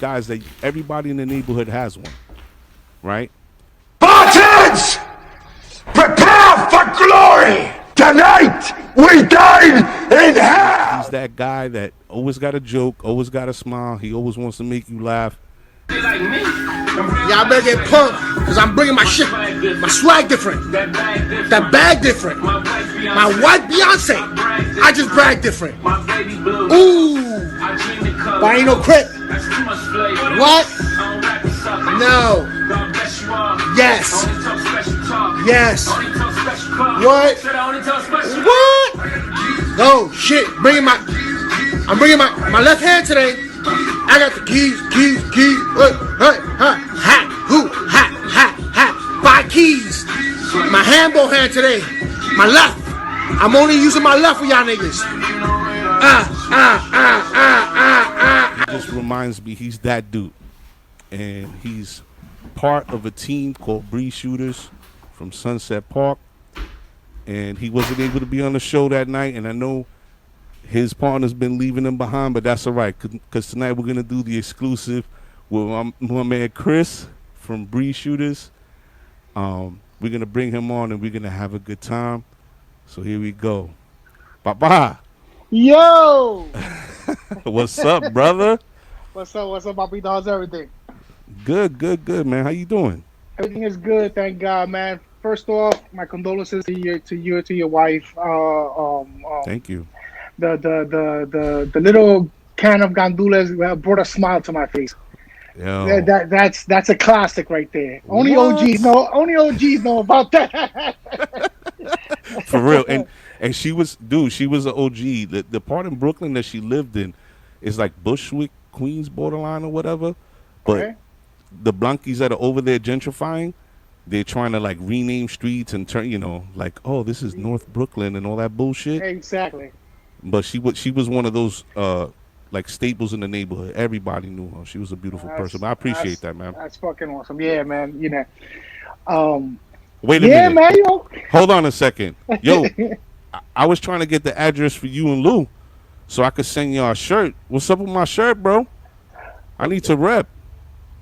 guys that everybody in the neighborhood has one, right? Spartans, prepare for glory. Tonight we dine in hell. He's that guy that always got a joke, always got a smile. He always wants to make you laugh. Y'all better get pumped, because I'm bringing my shit, my swag different, that bag different. My wife Beyonce, I just brag different. Ooh, but I ain't no crip. What? No. Yes. Yes. What? What? No, shit, I'm bringing my left hand today. I got the keys. Ha. 5 keys. My handball hand today. My left. I'm only using my left for y'all niggas. This reminds me, he's that dude. And he's part of a team called Bree Shooters from Sunset Park. And he wasn't able to be on the show that night. And I know his partner's been leaving him behind, but that's all right, because tonight we're going to do the exclusive with my man Chris from Bree Shooters. We're going to bring him on, and we're going to have a good time. So here we go. Bye-bye. Yo! What's up, brother? What's up, Papi? How's everything? Good, man. How you doing? Everything is good, thank God, man. First off, my condolences to you, to your wife. Thank you. The little can of gandules brought a smile to my face. Yo. That's a classic right there. Only OGs know about that. For real. And she was an OG. The part in Brooklyn that she lived in is like Bushwick, Queens borderline or whatever. But Okay. the Blankies that are over there gentrifying, they're trying to like rename streets and turn, like, oh, this is North Brooklyn and all that bullshit. Exactly. But she was one of those like staples in the neighborhood. Everybody knew her. She was a beautiful person. I appreciate that, man. That's fucking awesome. Yeah, man. Wait a minute. Yeah, man. Yo. Hold on a second. Yo, I was trying to get the address for you and Lou so I could send y'all a shirt. What's up with my shirt, bro? I need to rep.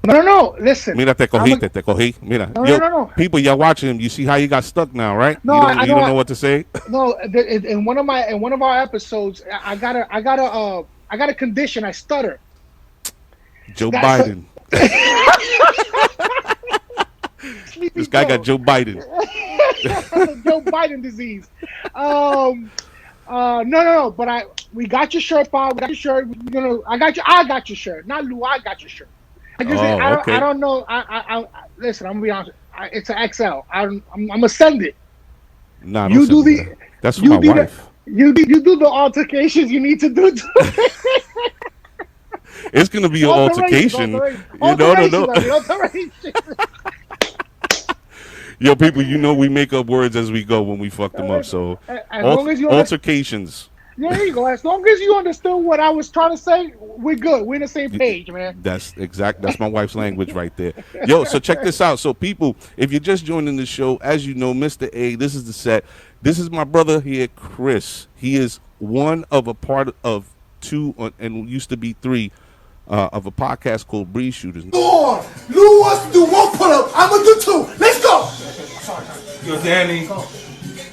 No. Listen. Mira, te cogí. Mira. No, Yo, no. people, y'all watching him. You see how you got stuck now, right? No, you don't know what to say. No, in one of our episodes, I got a condition. I stutter. Joe Biden. This guy got Joe Biden. Joe Biden disease. No. But we got your shirt, Bob. We got your shirt. I got your shirt. Not Lou. I got your shirt. Okay. I don't know. Listen. I'm gonna be honest. It's an XL. I'm gonna send it. Nah, you do the. That's for my wife. You do the altercations you need to do. It's gonna be an altercation. Alteration. Yo, people, we make up words as we go when we fuck them up. So altercations. There you go. As long as you understood what I was trying to say, we're good. We're on the same page, man. That's my wife's language right there. Yo, so check this out. So people, if you're just joining the show, as you know, Mr. A, this is the set. This is my brother here, Chris. He is one of a part of 2 and used to be 3 of a podcast called Bree Shooters. Go on. Lou wants to do 1 pull-up. I'm going to do 2. Let's go. Yo, Danny.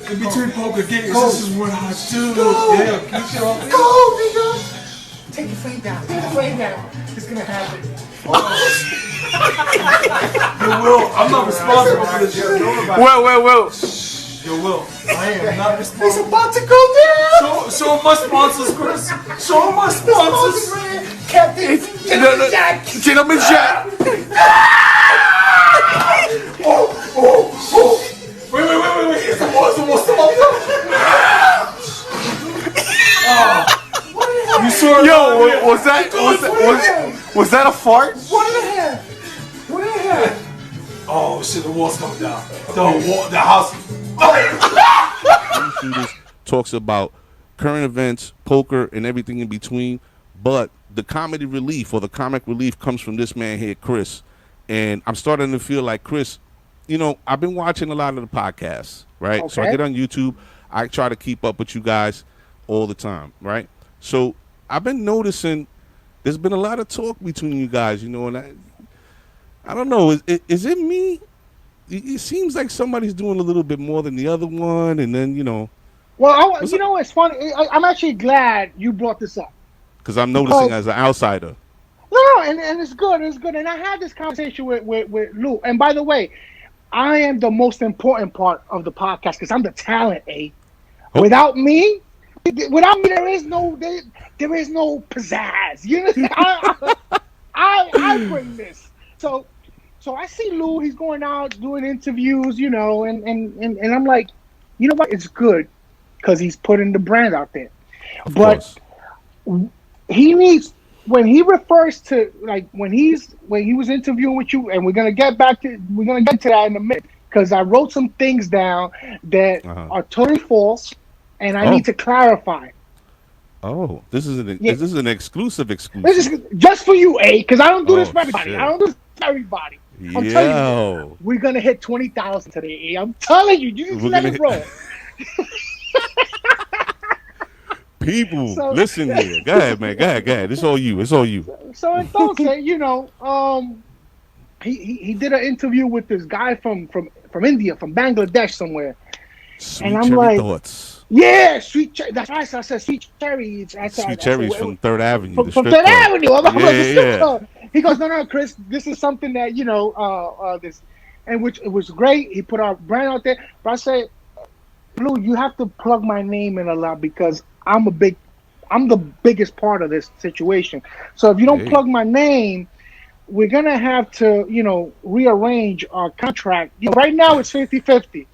In between poker games, this is what I do. Go. Yeah, keep it on. Go, nigga. Take your frame down. It's going to happen. Yo, Will, I'm not responsible for this shit. Will. Yo, Will, I am not responsible. It's about to go down. Show my sponsors, Chris. Show my sponsors. Captain Jack. Gentleman Jack. Oh. Wait. It's the You saw it. Yo, was that a fart? 1.5. Oh shit, the wall's coming down. The house. Shooters talks about current events, poker, and everything in between, but the comedy relief or the comic relief comes from this man here, Chris. And I'm starting to feel like Chris, I've been watching a lot of the podcasts, right? Okay. So I get on YouTube. I try to keep up with you guys all the time, right? So I've been noticing there's been a lot of talk between you guys, you know, and I don't know. Is it me? It seems like somebody's doing a little bit more than the other one, and then, you know. Well, you know, it's funny. I'm actually glad you brought this up Because I'm noticing because as an outsider. no, and it's good, it's good. And I had this conversation with Lou. And by the way, I am the most important part of the podcast because I'm the talent. Oh. Without me, there is no pizzazz. You know, I bring this. So I see Lou. He's going out doing interviews, you know, and I'm like, you know what? It's good because he's putting the brand out there. Of But course. he needs, when he refers to, like, when he was interviewing with you, and we're gonna get to that in a minute because I wrote some things down that are totally false, and I need to clarify. Oh, this is an Yeah. this is an exclusive. This is just for you, because I don't do this for everybody. Shit. I don't do this for everybody. I'm telling Yo. you, we're gonna hit 20,000 today. I'm telling you, you just We're let gonna it roll. People, So- listen here. Go ahead, man. Go ahead. It's all you. So entonces, you know, he did an interview with this guy from India, from Bangladesh somewhere. Sweet And I'm cherry like, thoughts. Yeah, sweet cherry. That's right. So I said sweet cherry. Sweet cherries from Third Avenue. From the strip Third club. Avenue. I'm like, the strip Yeah. club. He goes, no, Chris, this is something that, you know, this, and which it was great. He put our brand out there. But I said, Blue, you have to plug my name in a lot because I'm the biggest part of this situation. So if you don't plug my name, we're going to have to, you know, rearrange our contract. You know, right now it's 50-50.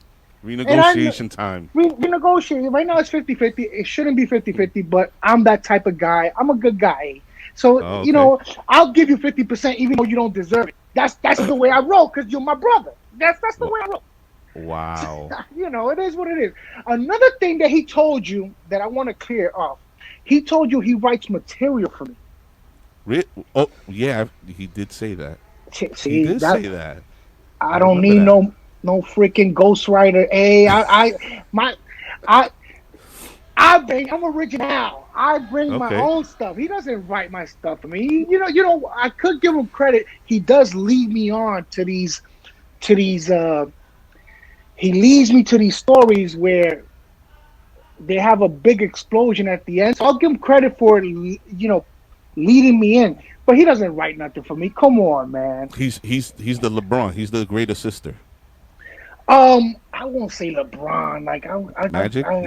Renegotiation time. Renegotiate. Right now it's 50-50. It shouldn't be 50-50, but I'm that type of guy. I'm a good guy. So, you know, I'll give you 50% even though you don't deserve it. That's the way I roll because you're my brother. That's the way I roll. Wow. You know, it is what it is. Another thing that he told you that I want to clear up. He told you he writes material for me. Oh, yeah, he did say that. See, He did say that. I don't need no freaking ghostwriter. I'm original. I bring my own stuff. He doesn't write my stuff for me. You know, I could give him credit. He does lead me on to these he leads me to these stories where they have a big explosion at the end. So I'll give him credit for, you know, leading me in. But he doesn't write nothing for me. Come on, man. He's the LeBron. He's the great assister. I won't say LeBron. Like Magic. John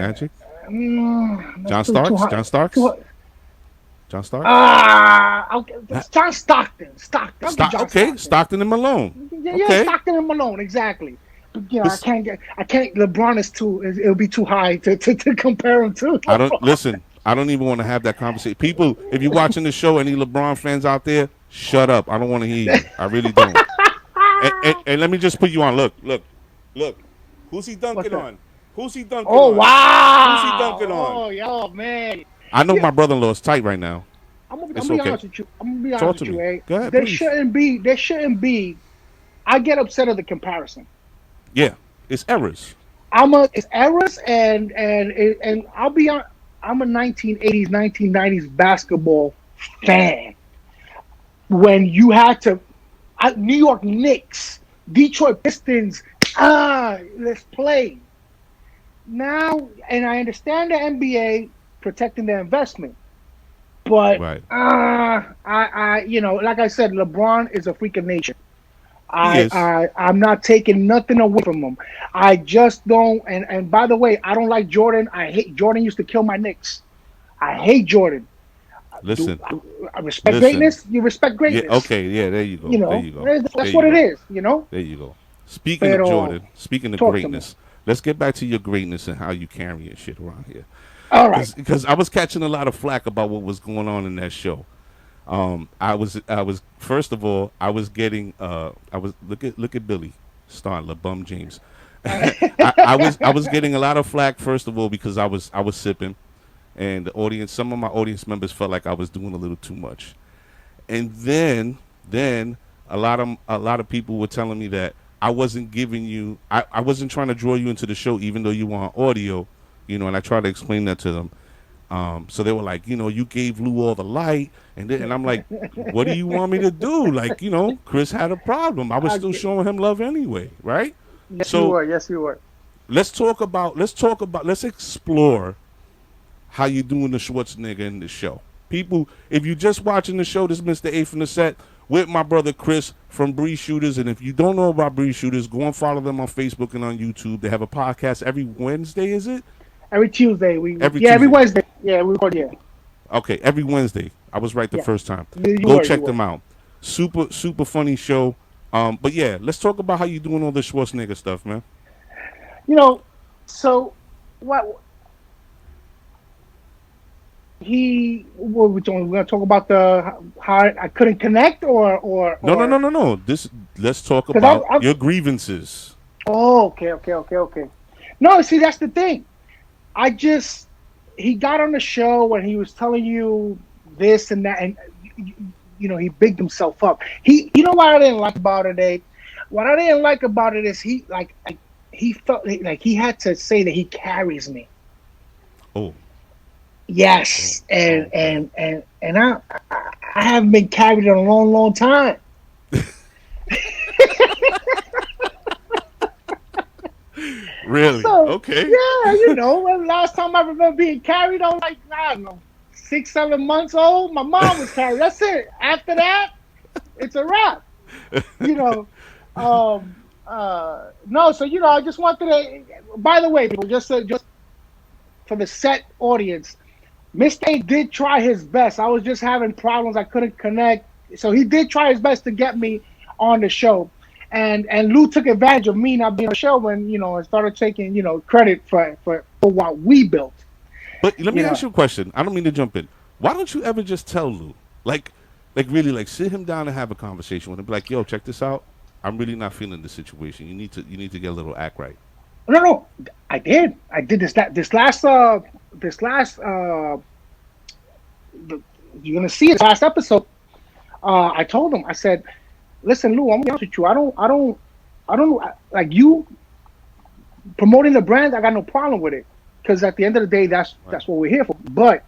John Starks. John Starks. John Stockton. Stockton and Malone. Yeah, Stockton and Malone, exactly. But, you know, I can't. LeBron is it'll be too high to compare him to. I don't listen. I don't even want to have that conversation. People, if you're watching the show, any LeBron fans out there, shut up. I don't want to hear you. I really don't. and let me just put you on. Look. Who's he dunking on? Who's he dunking on? Oh, wow. Who's he dunking on? Oh, yo, man. I know my brother-in-law is tight right now. I'm gonna be honest with you. Talk to me. Eh? Go ahead, There please. shouldn't be. I get upset at the comparison. Yeah, it's errors. It's errors, and I'll be on. I'm a 1980s, 1990s basketball fan. When you had to, New York Knicks, Detroit Pistons, let's play. Now, and I understand the NBA protecting their investment, but you know, like I said, LeBron is a freak of nature. I'm not taking nothing away from him. I just don't. And by the way, I don't like Jordan. I hate Jordan. Used to kill my Knicks. I hate Jordan. Listen, I respect greatness. You respect greatness. Yeah, okay, yeah, there you go. You know, there you go. that's what it is. You know. There you go. Speaking of Jordan, speaking of greatness, let's get back to your greatness and how you carry your shit around here. All right. Because I was catching a lot of flack about what was going on in that show. I was first of all, I was getting look at Billy starring LeBum James. I was getting a lot of flack first of all because I was sipping, and some of my audience members felt like I was doing a little too much, and then a lot of people were telling me that I wasn't giving you, I wasn't trying to draw you into the show even though you were on audio, you know, and I tried to explain that to them. So they were like, you gave Lou all the light, and I'm like, what do you want me to do? Like, Chris had a problem. I was still Okay. showing him love anyway, right? Yes, you So were. Yes, you were. let's explore how you doing the Schwarzenegger in the show. People, if you're just watching the show, this is Mr. A from the set with my brother Chris from Bree Shooters. And if you don't know about Bree Shooters, go and follow them on Facebook and on YouTube. They have a podcast every Wednesday, is it? Every Tuesday Every every Tuesday. Wednesday. Yeah, we record. Yeah, Okay, every Wednesday. I was right the yeah. first time. You Go were. You check were. them out. Super, super funny show. But yeah, let's talk about how you doing all this Schwarzenegger stuff, man. You know, so what he? What we talking? We're gonna talk about the how I couldn't connect, No, no, no, or no, no. Let's talk because about I. your grievances. Oh, okay. No, see, that's the thing. I just he got on the show and he was telling you this and that, and he bigged himself up. You know what I didn't like about it, Dave? What I didn't like about it is he felt like he had to say that he carries me. Oh, Yes, and okay. I haven't been carried in a long, long time. Really? So Okay. yeah, when last time I remember being carried, I was like, I don't know, 6, 7 months old. My mom was carried. That's it. After that, it's a wrap. You know. No, so I just wanted to. By the way, people, just for the set audience, Mr. A did try his best. I was just having problems. I couldn't connect, so he did try his best to get me on the show. And Lou took advantage of me not being on the show when and started taking credit for what we built. But let me You ask know, you a question. I don't mean to jump in. Why don't you ever just tell Lou, like really, like sit him down and have a conversation with him, be like, yo, check this out. I'm really not feeling the situation. You need to get a little act right. no, I did. I did this last you're gonna see it last episode. I told him. I said, listen, Lou, I'm gonna be honest with you. I don't like you promoting the brand. I got no problem with it because at the end of the day, that's Right. that's what we're here for. But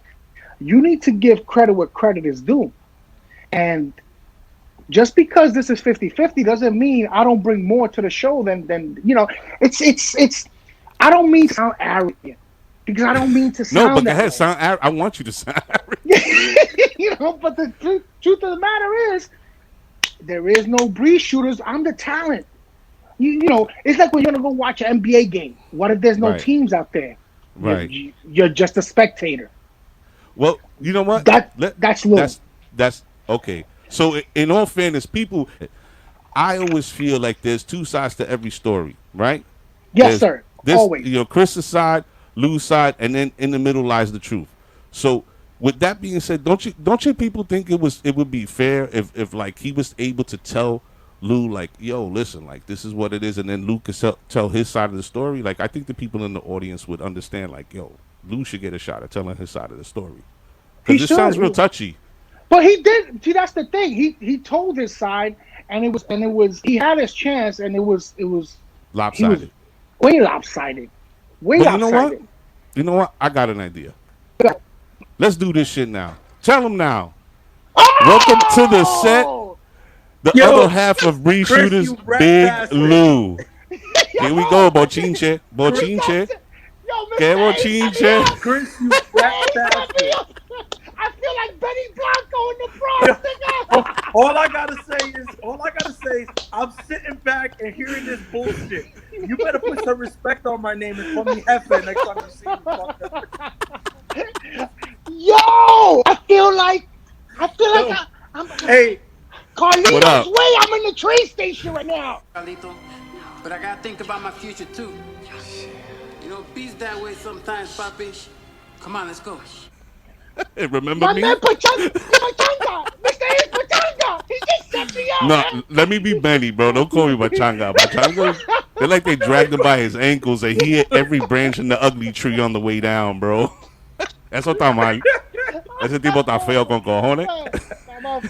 you need to give credit where credit is due. And just because this is 50-50 doesn't mean I don't bring more to the show than. It's. I don't mean to sound arrogant because I don't mean to No, but sound go that ahead. way. I want you to sound. But the truth of the matter is, there is no breeze shooters. I'm the talent. It's like when you're gonna go watch an NBA game. What if there's no Right. teams out there? Right. You're just a spectator. Well, you know what? That's Lou. That's okay. So in all fairness, people, I always feel like there's two sides to every story, right? Yes, There's sir. this, Always. Chris's side, Lou's side, and then in the middle lies the truth. So with that being said, don't you people think it would be fair if like he was able to tell Lou like, yo, listen, like this is what it is, and then Lou could tell his side of the story. Like I think the people in the audience would understand, like, yo, Lou should get a shot at telling his side of the story He because this sounds real should. touchy. But he did. See, that's the thing. He told his side, and it was he had his chance, and he was Lopsided. way lopsided. Way But you know what? lopsided. You know what? I got an idea. Let's do this shit now. Tell him now. Welcome to the set. Oh! The Yo, other half of Bree Chris, Shooters, you rat Big bastard. Lou. Here we go, bochinche. Yo, Bochinche. Mr. Que A, bochinche. set me up. Chris, you Hey, rat set me bastard. up. I feel like Benny Blanco in the Bronx, nigga. All I gotta say is, I'm sitting back and hearing this bullshit. You better put some respect on my name and call me Hefe next time you see me. Fucker. Yo, I feel like Yo. I'm Hey, Carlito's What up? way. I'm in the train station right now. Carlito, but I gotta think about my future too. Be's that way sometimes, papi. Come on, let's go. Hey, remember My me? man Pachanga, Mr. A Pachanga. He just set me up, No, man. let me be Benny, bro. Don't call me Bachanga. Bachanga, they're like they dragged him by his ankles and he hit every branch in the ugly tree on the way down, bro. Eso está mal. Ese tipo está feo con cojones.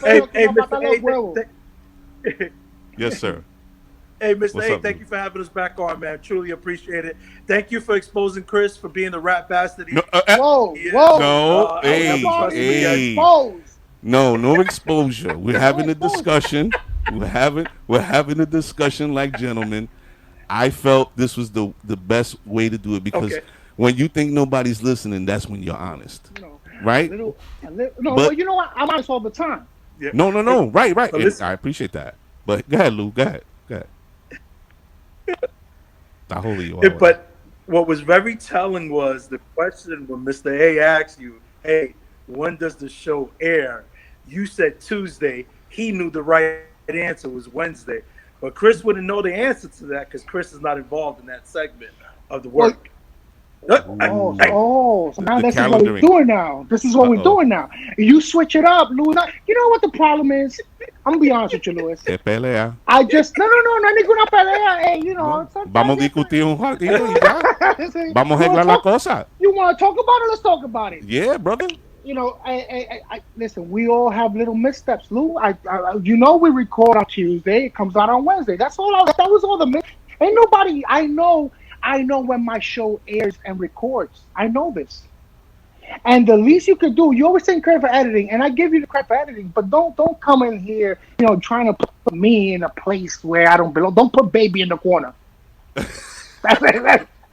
hey, Mr. A, huevos. th- Yes, sir. Hey, Mr. What's A, up, thank dude? you for having us back on, man. Truly appreciate it. Thank you for exposing Chris for being the rat bastard No, he Whoa, is. whoa. no, And Don't never hey, start trust him me getting again. hey. exposed. No exposure. We're No having a exposure. discussion. We're having a discussion like gentlemen. I felt this was the best way to do it because Okay. when you think nobody's listening, that's when you're honest, You know, right? a little. No, well, But you know what? I'm honest all the time. Yeah. Hey, no, right, but and listen, I appreciate that. But go ahead, Lou. Go ahead. I hold you ahora. but what was very telling was the question when Mr. A asked you, hey, when does the show air? You said Tuesday. He knew the right answer was Wednesday. But Chris wouldn't know the answer to that because Chris is not involved in that segment of the Well, work. Ooh, So now the this is what we're calendaring. doing now. This is what we're Oh, doing now. You switch it up, Louis. You know what the problem is? I'm gonna be honest with you, Louis. que pelea. I just no ninguna pelea. Hey, No, sometimes vamos a discutir un ratito y ya. Vamos a you want arreglar to la talk. cosa. You want to talk about it? Let's talk about it. Yeah, brother. Listen. We all have little missteps, Lou. We record on Tuesday. It comes out on Wednesday. That's all. That was all the. Ain't nobody. I know. I know when my show airs and records. I know this. And the least you could do, you always take credit for editing, and I give you the credit for editing, but don't come in here, trying to put me in a place where I don't belong. Don't put baby in the corner.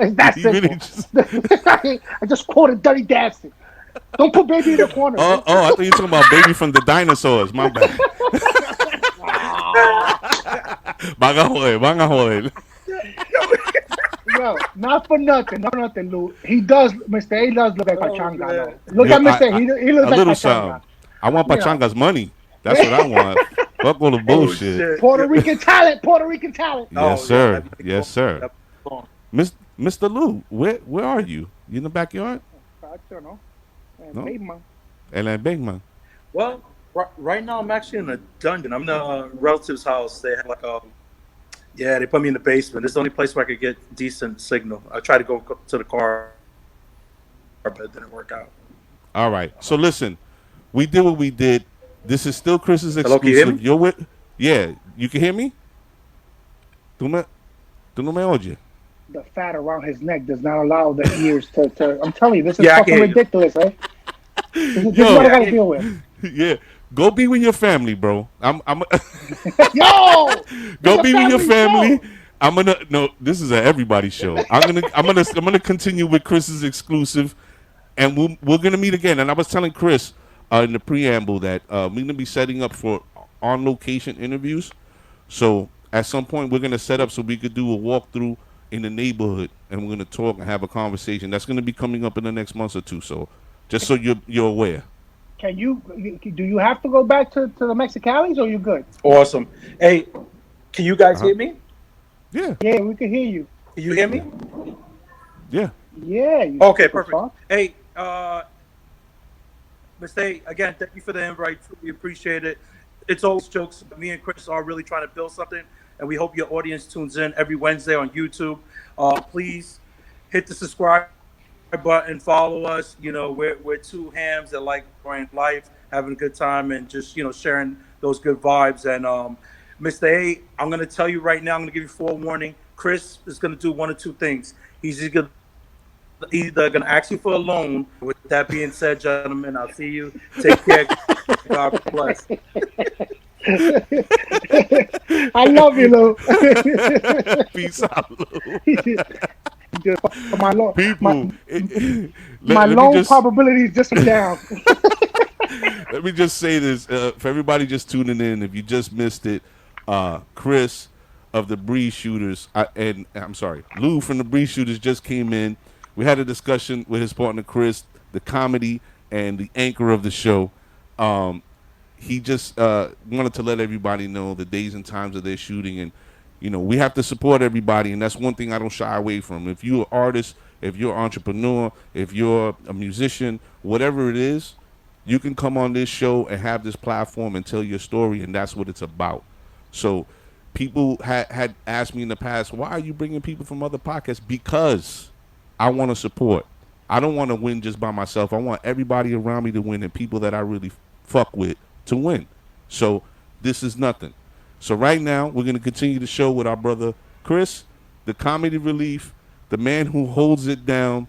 It's that He really simple. just. I just quoted Dirty Dancing. Don't put baby in the corner, Oh, bro. I thought you were talking about baby from the dinosaurs. My bad. Ah, Van a joder. yo, not for nothing, not for nothing, Lou. Mr. A does look like Oh Pachanga, man. though. Look Yo, at Mr. A. He a looks like little Pachanga. something. I want You know, Pachanga's money. That's what I want. Fuck all the Oh bullshit. shit. Puerto Rican talent, Puerto Rican talent. Yes, Oh yeah, sir. that'd be Yes, cool. sir. That'd be cool. Mr. Lou, where are you? You in the backyard? Pacho, no? No. Big man. El big man. Well, right now I'm actually in a dungeon. I'm in a relative's house. They have like yeah, they put me in the basement. It's the only place where I could get decent signal. I tried to go to the car, but it didn't work out. All right. So listen, we did what we did. This is still Chris's Hello, can you hear exclusive. me? You're with. Yeah, you can hear me. Tú no me oyes. The fat around his neck does not allow the ears to. I'm telling you, this is Yeah, I can fucking hear you. ridiculous, eh? This is Yo, what I Yeah, I gotta can. deal with. yeah. Go be with your family, bro. I'm Yo! It's go a be with your family. show. I'm gonna no. This is an everybody show. I'm gonna continue with Chris's exclusive, and we're gonna meet again. And I was telling Chris in the preamble that we're gonna be setting up for on location interviews. So at some point we're gonna set up so we could do a walkthrough in the neighborhood, and we're gonna talk and have a conversation. That's gonna be coming up in the next month or two. So just so you're aware. Do you have to go back to the Mexicali's or you good? Awesome. Hey, can you guys Uh-huh. hear me? Yeah, Yeah, we can hear you. Can you hear me? yeah. Yeah. Okay, the perfect. fuck? Hey, Mr. A, again, thank you for the invite. We appreciate it. It's always jokes. Me and Chris are really trying to build something, and we hope your audience tunes in every Wednesday on YouTube. Please hit the subscribe button, follow us. We're two hams that like enjoying life, having a good time, and just sharing those good vibes. And Mr. A, I'm gonna tell you right now. I'm gonna give you forewarning. Chris is gonna do one or two things. He's either gonna ask you for a loan. With that being said, gentlemen, I'll see you. Take care. God bless. I love you, Lou. Peace out, Lou. Just, my loan, People. my let me loan just probability is just down. let me just say this for everybody just tuning in. If you just missed it, Chris of the Breeze Shooters and I'm sorry, Lou from the Breeze Shooters just came in. We had a discussion with his partner Chris, the comedy and the anchor of the show. He just wanted to let everybody know the days and times of their shooting, and we have to support everybody, and that's one thing I don't shy away from. If you're an artist, if you're an entrepreneur, if you're a musician, whatever it is, you can come on this show and have this platform and tell your story, and that's what it's about. So people had asked me in the past, why are you bringing people from other podcasts? Because I want to support. I don't want to win just by myself. I want everybody around me to win and people that I really fuck with to win. So this is nothing. So right now, we're going to continue the show with our brother Chris, the comedy relief, the man who holds it down.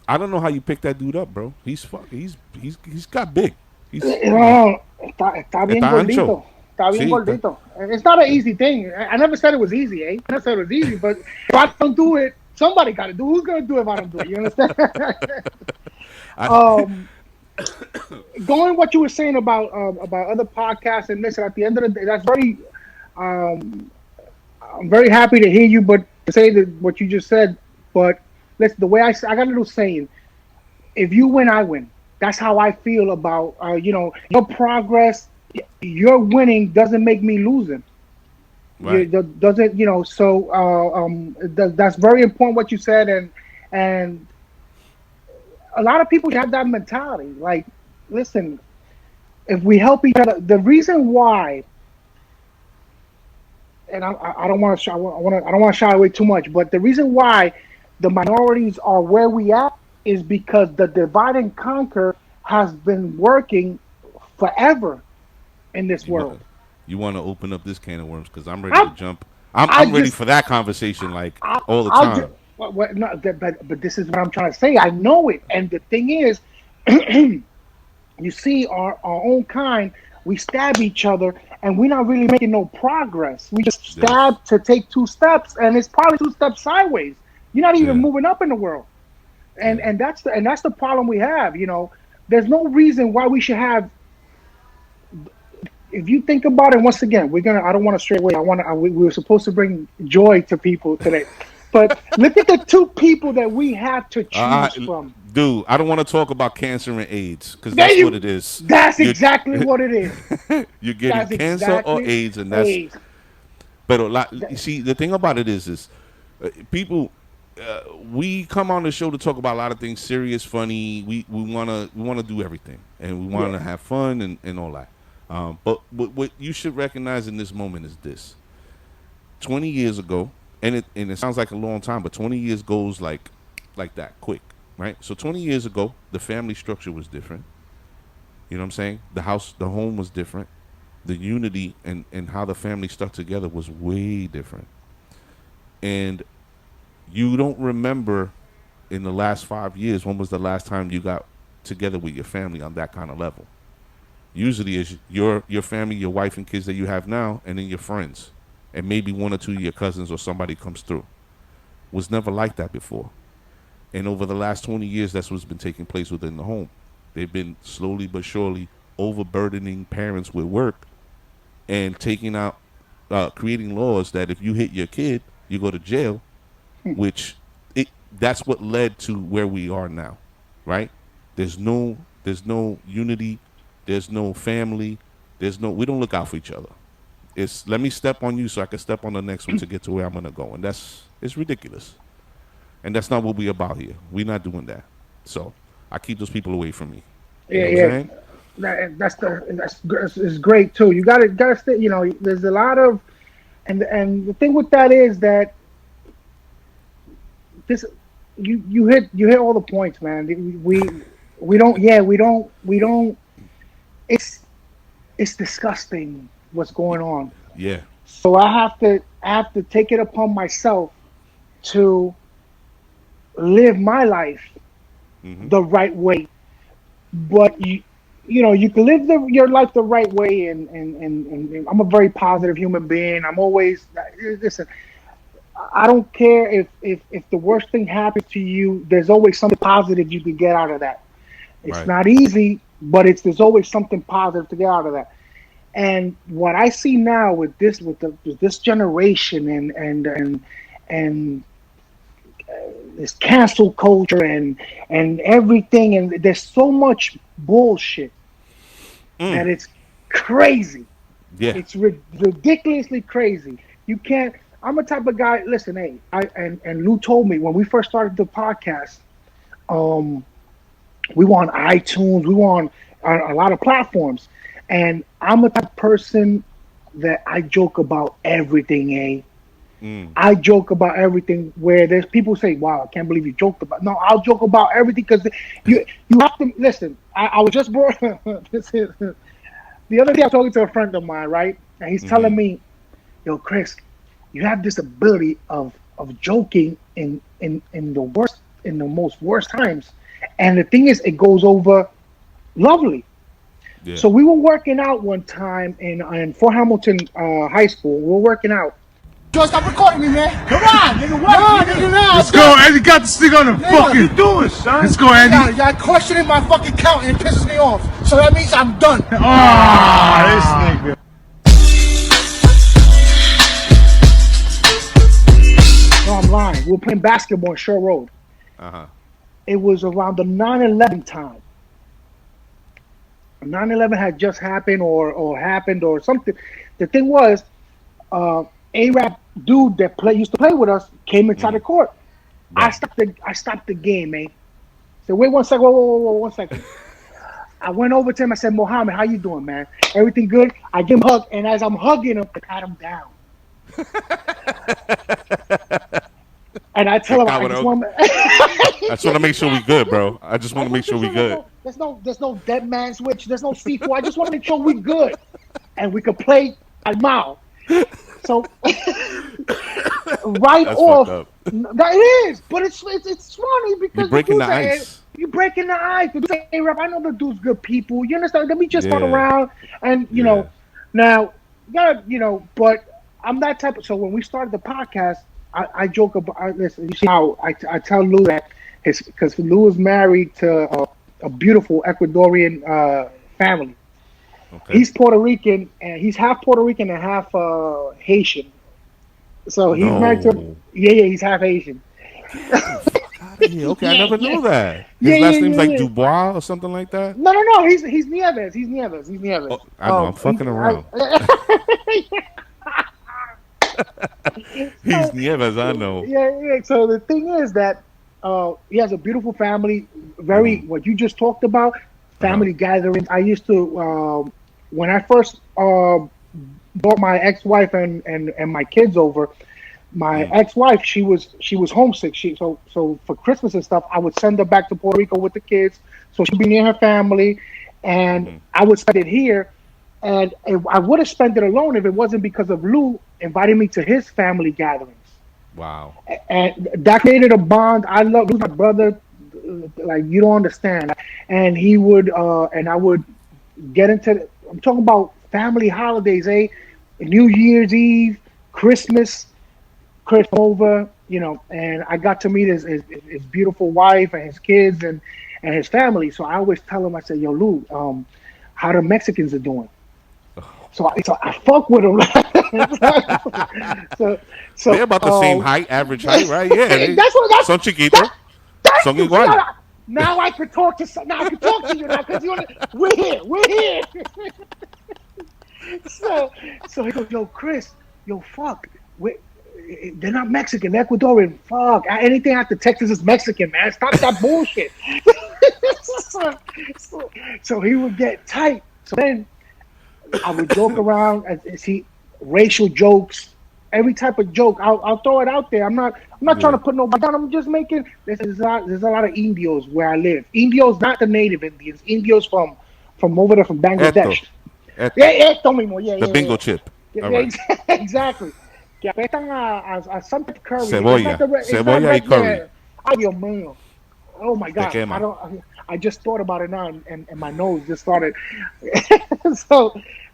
I don't know how you picked that dude up, bro. He's got big. He's No, está bien está ancho. gordito. Está bien Sí, está, gordito. It's not an easy thing. I never said it was easy, eh? I never said it was easy, but if I don't do it, somebody got to do. Who's gonna do it if I don't do it? You understand? I, um, Going what you were saying about other podcasts and listen. At the end of the day, that's very. Um, I'm very happy to hear you, but to say that what you just said. But listen, the way I got a little saying: if you win, I win. That's how I feel about your progress. Your winning doesn't make me losing. right. Doesn't So that's very important what you said, and a lot of people have that mentality. Like, listen, if we help each other, the reason why, and I don't want to I don't want to shy away too much, but the reason why the minorities are where we at is because the divide and conquer has been working forever in this You want world. you want to open up this can of worms because I'm ready to I jump. I I'm ready just for that conversation like I, all the I'll just time. no, but this is what I'm trying to say. I know it, and the thing is, you see, our own kind, we stab each other, and we're not really making no progress. We just Yes. stab to take 2 steps, and it's probably 2 steps sideways. You're not even Yeah. moving up in the world, and Yeah. and that's the problem we have. There's no reason why we should have. If you think about it, once again, we're gonna. I don't want to stray away. We were supposed to bring joy to people today, but look at the two people that we have to Uh, choose from. dude, I don't want to talk about cancer and AIDS because There that's what you. it is. That's You're exactly what it is. you're getting That's cancer or exactly. AIDS, and that's. Hey, But a lot. You that, see, the thing about it is people. We come on the show to talk about a lot of things, serious, funny. We wanna do everything, and we yeah. wanna have fun and all that. But what you should recognize in this moment is this: 20 years ago, and it sounds like a long time, but 20 years goes like that quick, right? So 20 years ago, the family structure was different. You know what I'm saying? The home was different. The unity and how the family stuck together was way different. And you don't remember in the last 5 years when was the last time you got together with your family on that kind of level. Usually it's your family, your wife and kids that you have now, and then your friends, and maybe one or two of your cousins or somebody comes through. Was never like that before. And over the last 20 years, that's what's been taking place within the home. They've been slowly but surely overburdening parents with work and taking out, creating laws that if you hit your kid, you go to jail, which that's what led to where we are now, right? There's no unity, there's no family, we don't look out for each other. It's let me step on you so I can step on the next one to get to where I'm gonna go, and it's ridiculous, and that's not what we about here. We're not doing that. So I keep those people away from me. You Yeah, know what I'm yeah. saying? That's great too. You got to stay. There's a lot of, and the thing with that is that this you hit all the points, man. We don't. Yeah, we don't. It's it's disgusting what's going on. Yeah. So I have to take it upon myself to live my life Hmm. the right way. But you can live your life the right way, and I'm a very positive human being. I'm always listen. I don't care if the worst thing happens to you. There's always something positive you can get out of that. It's Right. not easy, but there's always something positive to get out of that. And what I see now with this generation and this cancel culture and everything, and there's so much bullshit that it's crazy. Yeah. It's ridiculously crazy. You can't. I'm a type of guy. Listen, hey, and Lou told me when we first started the podcast. Um, we were on iTunes. We were on a lot of platforms, and I'm a type of person that I joke about everything. I joke about everything. Where there's people say, "Wow, I can't believe you joked about." No, I'll joke about everything because you have to listen. I was just brought. This is the other day. I was talking to a friend of mine, right, and he's telling Hmm. me. yo, Chris, you have this ability of joking in the worst, in the most worst times, and the thing is, it goes over lovely. Yeah. So we were working out one time in Fort Hamilton High School. We were working out. Yo, stop recording me, man. Come on, nigga. What? No, nigga, now. Let's go, Eddie. Got this thing on the What fucking. you doing, son? Let's go, Eddie. Y'all questioning my fucking count and it pisses me off. So that means I'm done. Ah, this nigga. No, I'm lying. We were playing basketball on Shore Road. It was around the 9/11 time. 9/11 had just happened or happened or something. The thing was, A-Rap dude that used to play with us came inside the court. Right. I stopped the game, man. Said, wait 1 second, whoa, 1 second. I went over to him. I said, Mohammed, how you doing, man? Everything good? I give him a hug, and as I'm hugging him, I pat him down. And I tell him, I just want to make sure we good, bro. I just want to make sure we good. There's no dead man switch. There's no C4. I just want to make sure we good, and we could play at mile. So right That's off, that is, but it's funny because you're breaking the ice. You're breaking the ice. The dude, hey, Rep, I know the dude's good people. You understand? Let me just run around, and you know, now, but I'm that type of. So when we started the podcast, I joke about. Listen, you see how I tell Lou that because Lou is married to a beautiful Ecuadorian family. Okay. He's Puerto Rican, and he's half Puerto Rican and half Haitian. So he's married to. Yeah, he's half Haitian. Okay, I never knew that. His last name's like Dubois or something like that. No. He's Nieves. He's Nieves. Oh, I know. I'm fucking around. He's Nieves. I know. Yeah. So the thing is that he has a beautiful family. Very what you just talked about. Family gatherings. I used to when I first brought my ex-wife and my kids over. My ex-wife, she was homesick. So for Christmas and stuff, I would send her back to Puerto Rico with the kids, so she'd be near her family, and I would spend it here. And I would have spent it alone if it wasn't because of Lou inviting me to his family gatherings. Wow! And that created a bond. I love Lou's my brother, like you don't understand. And he would, and I would get into. I'm talking about family holidays, New Year's Eve, Christmas. Chris over, and I got to meet his beautiful wife and his kids and his family. So I always tell him, I say, yo, Lou, how the Mexicans are doing. So I fuck with them. so they're about the same height, average height, right? Yeah. That's son chiquito. Son igual. Now I can talk to you now because we're here. So he goes, yo, Chris, fuck. They're not Mexican, they're Ecuadorian. Fuck. Anything after Texas is Mexican, man. Stop that bullshit. so he would get tight. So then I would joke around and see racial jokes, every type of joke. I'll throw it out there. I'm not trying to put nobody down. I'm just making there's a lot of Indios where I live. Indios, not the native Indians. Indios from over there from Bangladesh. Esto mismo. The bingo chip. Right. Exactly. Que apretan a Santa Curry. Cebolla y curry. Ay, Dios mío. Oh my God. I just thought about it now and my nose just started. so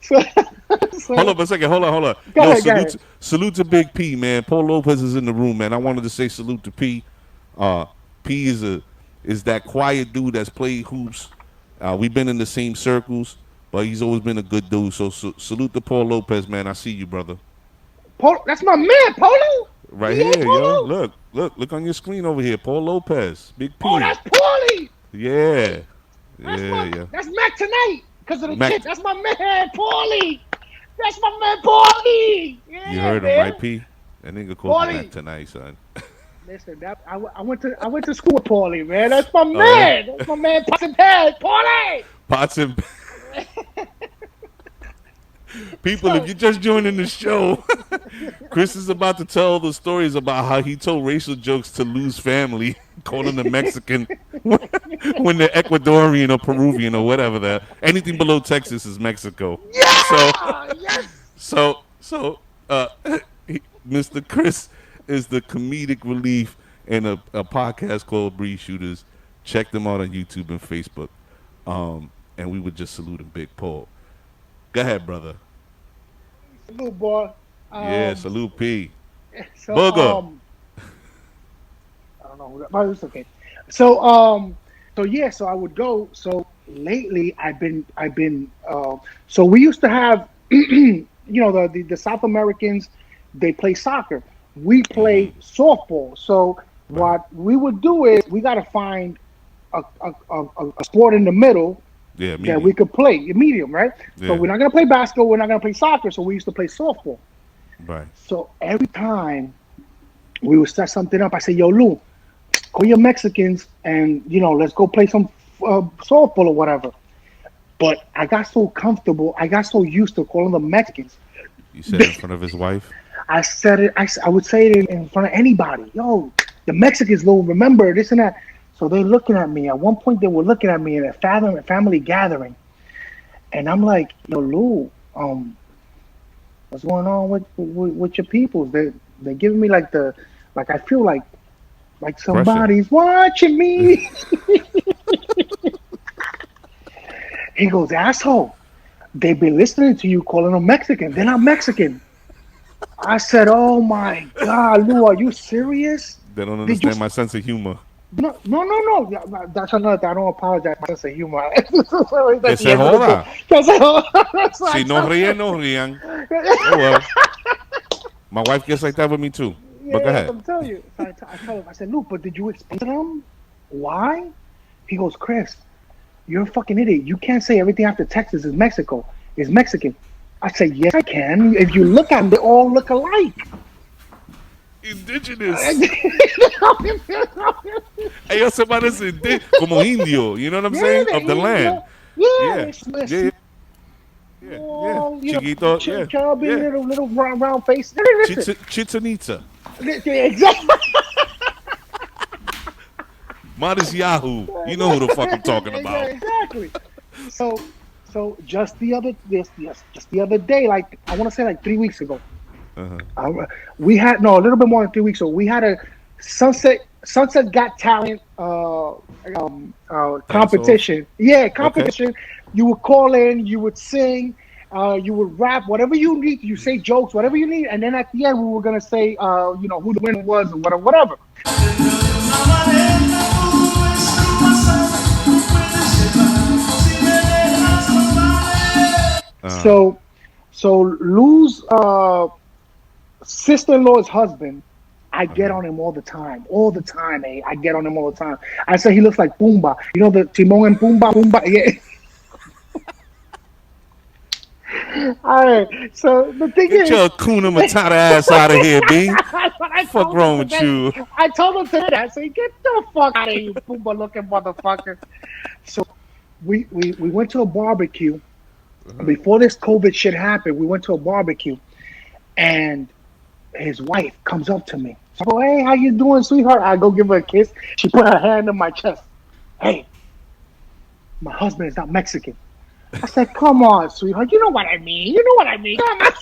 hold up a second. Hold on. Go ahead. Salute to Big P, man. Paul Lopez is in the room, man. I wanted to say salute to P. P is that quiet dude that's played hoops. We've been in the same circles, but he's always been a good dude. So salute to Paul Lopez, man. I see you, brother. Paul, that's my man, Polo. Right here, Polo? Yo. Look on your screen over here. Paul Lopez, Big P. Oh, that's Paulie. Yeah. That's Mac tonight because of the kid. That's my man, Paulie. That's my man, Paulie. Yeah, you heard him, right, P? That nigga called me Mac tonight, son. Listen, I went to school with Paulie, man. That's my man. That's my man, Pots and Pans, Paulie. Pots and People, if you're just joining the show, Chris is about to tell the stories about how he told racial jokes to Lou's family, calling them Mexican when they're Ecuadorian or Peruvian or whatever that. Anything below Texas is Mexico. Yeah! So uh, Mr. Chris is the comedic relief in a podcast called Breed Shooters. Check them out on YouTube and Facebook. And we would just salute him, Big Paul. Go ahead, brother. Salute, boy. Yeah, Um, salute P. so Booger. I don't know who that, but it's okay. So so yeah, so I would go. So lately, so we used to have, the South Americans, they play soccer. We play softball. So Right. what we would do is we got to find a sport in the middle Yeah, that we medium. could play, medium, right? So Yeah. we're not gonna play basketball. We're not gonna play soccer. So we used to play softball. Right. So every time we would set something up, I say, "Yo, Lou, call your Mexicans and let's go play some softball or whatever." But I got so comfortable, I got so used to calling them Mexicans. You said in front of his wife. I said it. I would say it in front of anybody. Yo, the Mexicans, Lou, remember this and that. So they're looking at me. At one point, they were looking at me in a family gathering, and I'm like, "Yo, Lou, what's going on with your peoples? They're giving me like I feel like Pressure. somebody's watching me." He goes, "Asshole, they've been listening to you calling them Mexican. They're not Mexican." I said, "Oh my God, Lou, are you serious? They don't Did you? understand my sense of humor. No, no, no, no. That's another thing. I don't apologize for my sense of humor." So it's Que at the se end of the day. joda. So Si no ríen, no rían. Oh well. My wife gets like that with me too. But go yeah, ahead. I'm telling you. So I told him, I said, "Lou, but did you explain to them why?" He goes, "Chris, you're a fucking idiot. You can't say everything after Texas is Mexico, is Mexican." I said, "Yes, I can. If you look at them, they all look alike." Indigenous. Ellos se parecen como indio. You know what I'm Yeah, saying? Of the land. yeah, Yeah. they're Yeah. Yeah. Yeah. small, Chiquito. Yeah. chubby, Yeah. little round face. Listen, Chitzenitza. exactly. Modest Yahoo. You know who the fuck I'm talking Yeah, about. exactly. So, just the other day, like I want to say like 3 weeks ago, we had no a little bit more than 3 weeks ago. We had a Sunset Got Talent Dance off. competition. Yeah, Okay. competition. You would call in, you would sing, you would rap, whatever you need. You say jokes, whatever you need, and then at the end we were gonna say, who the winner was or whatever, whatever. So, Lou's sister-in-law's husband, I get on him all the time. Eh? I get on him all the time. I say he looks like Pumbaa. You know the Timon and Pumbaa. Yeah. All right. So the thing Get is, your Kuna Matata ass out of here, B. that's what I Fuck told him wrong with today. you? I told him today. I said, "Get the fuck out of here, you Pumbaa-looking motherfucker." So we went to a barbecue before this COVID shit happened. We went to a barbecue, and his wife comes up to me. I go, "Hey, how you doing, sweetheart?" I go give her a kiss. She put her hand on my chest. "Hey, my husband is not Mexican." I said, "Come on, sweetheart. You know what I mean. You know what I mean." Come on.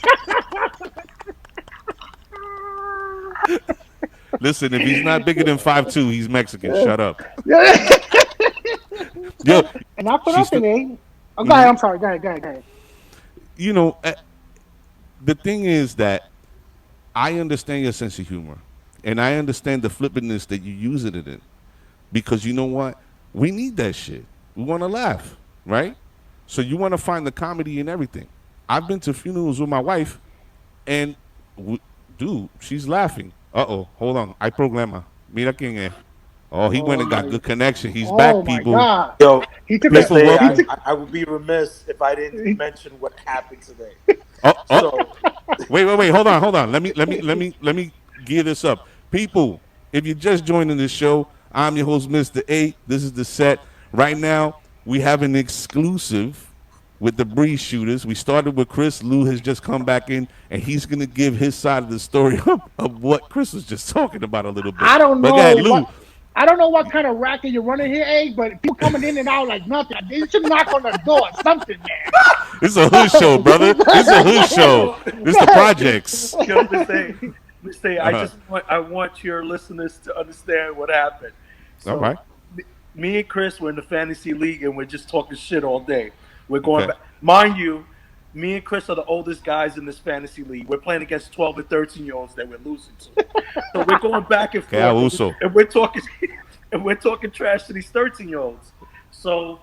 Listen, if he's not bigger than 5'2", he's Mexican. Shut up. Yeah. Yo, And not for she's nothing, the, eh? Oh, go ahead. I'm sorry. Go ahead. Go ahead. Go ahead. you know, the thing is that I understand your sense of humor, and I understand the flippantness that you use it in, because you know what? We need that shit. We want to laugh, right? So you want to find the comedy in everything. I've been to funerals with my wife, and dude, she's laughing. Uh-oh, hold on. Hay problema. Mira quién es. Oh, he went Oh and got my. good connection. He's Oh back, my people. God. Yo, He took Miss People, A, a. He welcome. took. I would be remiss if I didn't mention what happened today. Oh, oh. So, Wait. Hold on. Let me gear this up. People, if you're just joining the show, I'm your host, Mr. A. This is the set. Right now, we have an exclusive with the Breeze Shooters. We started with Chris. Lou has just come back in, and he's going to give his side of the story of what Chris was just talking about a little bit. I don't But go know ahead, Lou. what. I don't know what kind of racket you're running here, Egg, but people coming in and out like nothing. They should knock on the door or something, It's a hood show, brother. It's a hood show. Yo, It's the projects. yo, Miss A, Uh-huh. I want your listeners to understand what happened. All So right. me and Chris were in the fantasy league and we're just talking shit all day. We're going Okay. back. Mind you, me and Chris are the oldest guys in this fantasy league. We're playing against 12 and 13-year-olds that we're losing to. So we're going back and Okay, forth, Augusto. and we're talking and we're talking trash to these 13-year-olds. So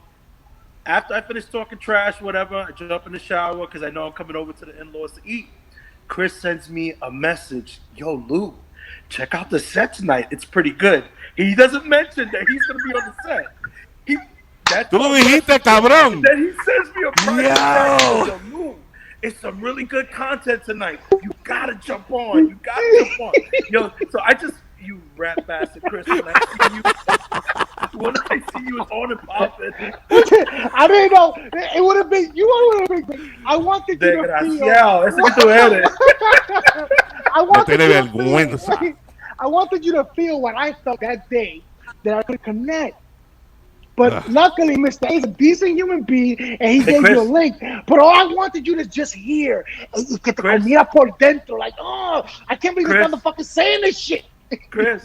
after I finish talking trash, whatever, I jump in the shower because I know I'm coming over to the in-laws to eat. Chris sends me a message. Yo, Lou, check out the set tonight. It's pretty good. He doesn't mention that he's going to be on the set. He, that's Tú lo all dijiste, message. cabrón. Then he sends me a private Yo. message. Yo, Lou, it's some really good content tonight. You got to jump on. You got to jump on. Yo, so you rat bastard, Chris, when I see you, it's on and popping. I didn't know. It would have been, you would have been, I wanted you to feel. Desgraciado, ese que tú eres. I wanted tiene you to vergüenza. feel, I wanted you to feel what I felt that day, that I could connect. But luckily, Mr. A is a decent human being, and he gave Chris. you a link. But all I wanted you to just hear, y que te Chris. comiera por dentro, like, oh, I can't believe Chris. this motherfucker saying this shit. Chris,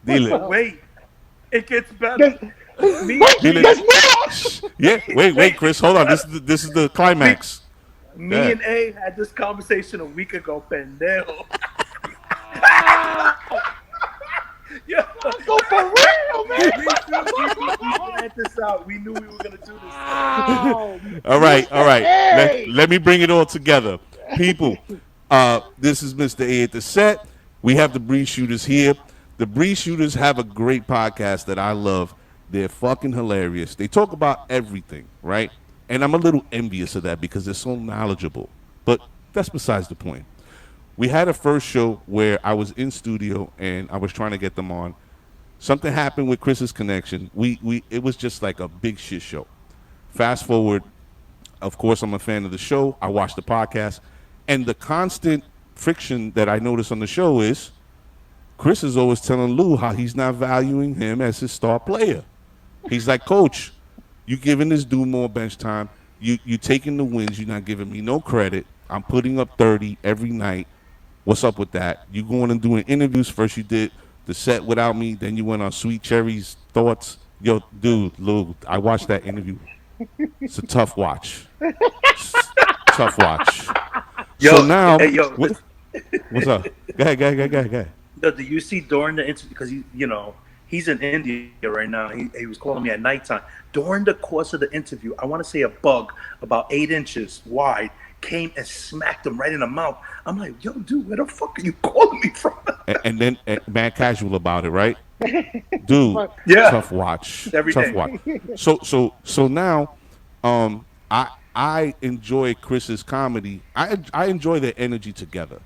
Dile. wait. It gets better. Me, Dile. There's more. Yeah. Wait, Chris. Hold on. This is the climax. me and A had this conversation a week ago, pendejo. Yeah. Go for real, man. We planned this out. We knew we were gonna do this. Oh, All right. Hey. Let me bring it all together. People, this is Mr. A at the set. We have the Bree Shooters here. The Bree Shooters have a great podcast that I love. They're fucking hilarious. They talk about everything, right? And I'm a little envious of that because they're so knowledgeable. But that's besides the point. We had a first show where I was in studio and I was trying to get them on. Something happened with Chris's connection. It was just like a big shit show. Fast forward, of course, I'm a fan of the show. I watch the podcast. And the constant friction that I notice on the show is Chris is always telling Lou how he's not valuing him as his star player. He's like, Coach, you giving this dude more bench time. You taking the wins. You're not giving me no credit. I'm putting up 30 every night. What's up with that? You going and doing interviews. First you did the set without me. Then you went on Sweet Cherry's Thoughts. Yo, dude, Lou, I watched that interview. It's a tough watch. Tough watch. Yo, So now, hey, yo, what's up? Go ahead. do you see during the interview, because he's in India right now. He was calling me at nighttime. During the course of the interview, I want to say a bug about 8 inches wide came and smacked him right in the mouth. I'm like, yo, dude, where the fuck are you calling me from? And then mad casual about it, right? Dude, Yeah. tough watch. Every tough day. watch. So now, I enjoy Chris's comedy. I enjoy their energy together,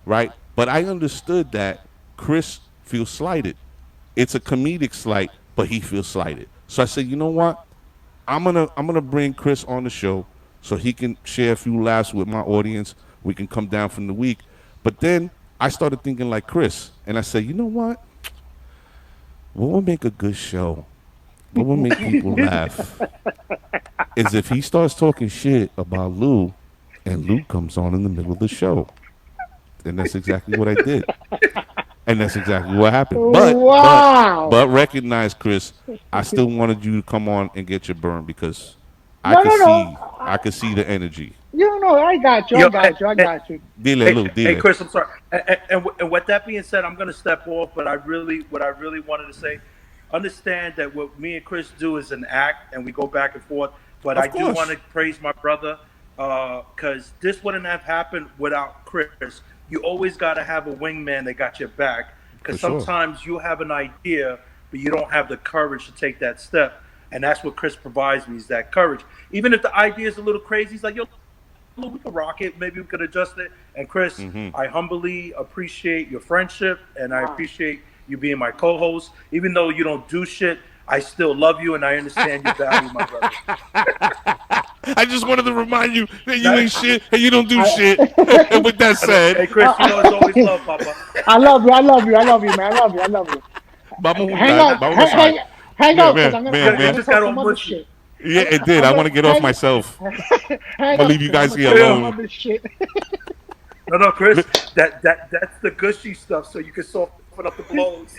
right? But I understood that Chris feels slighted. It's a comedic slight, but he feels slighted. So I said, you know what? I'm gonna bring Chris on the show so he can share a few laughs with my audience. We can come down from the week. But then I started thinking like Chris, and I said, you know what? What would make a good show? What would make people laugh? Is if he starts talking shit about Lou, and Lou comes on in the middle of the show. And that's exactly what I did. And that's exactly what happened. Wow. But recognize, Chris, I still wanted you to come on and get your burn because No. I could see the energy. You know, I got you. Yo, I got you. Dile, Lou, Hey, dile. Chris, I'm sorry. And with that being said, I'm gonna step off. But what I really wanted to say, understand that what me and Chris do is an act, and we go back and forth. But Of I do course. want to praise my brother because this wouldn't have happened without Chris. You always got to have a wingman that got your back because For sure. sometimes you have an idea, but you don't have the courage to take that step. And that's what Chris provides me is that courage. Even if the idea is a little crazy, he's like, yo, we can rock it. Maybe we could adjust it. And Chris, I humbly appreciate your friendship, and I appreciate you being my co-host. Even though you don't do shit, I still love you, and I understand your value, my brother. I just wanted to remind you that you ain't shit and you don't do shit. And with that Hey, said, Chris, you know it's always love, Papa. I love you, man. I love you. Vamos Hang juntar. out, Vamos hang, masar. hang Man, out, because man, I'm man, It man. gonna just talk got all some other mushy. shit. Yeah, it did. I want to get off myself. Hang I'll out, leave you 'cause guys I'm here gonna talk some alone. other shit. No, Chris, that's the gushy stuff, so you can soften up the blows.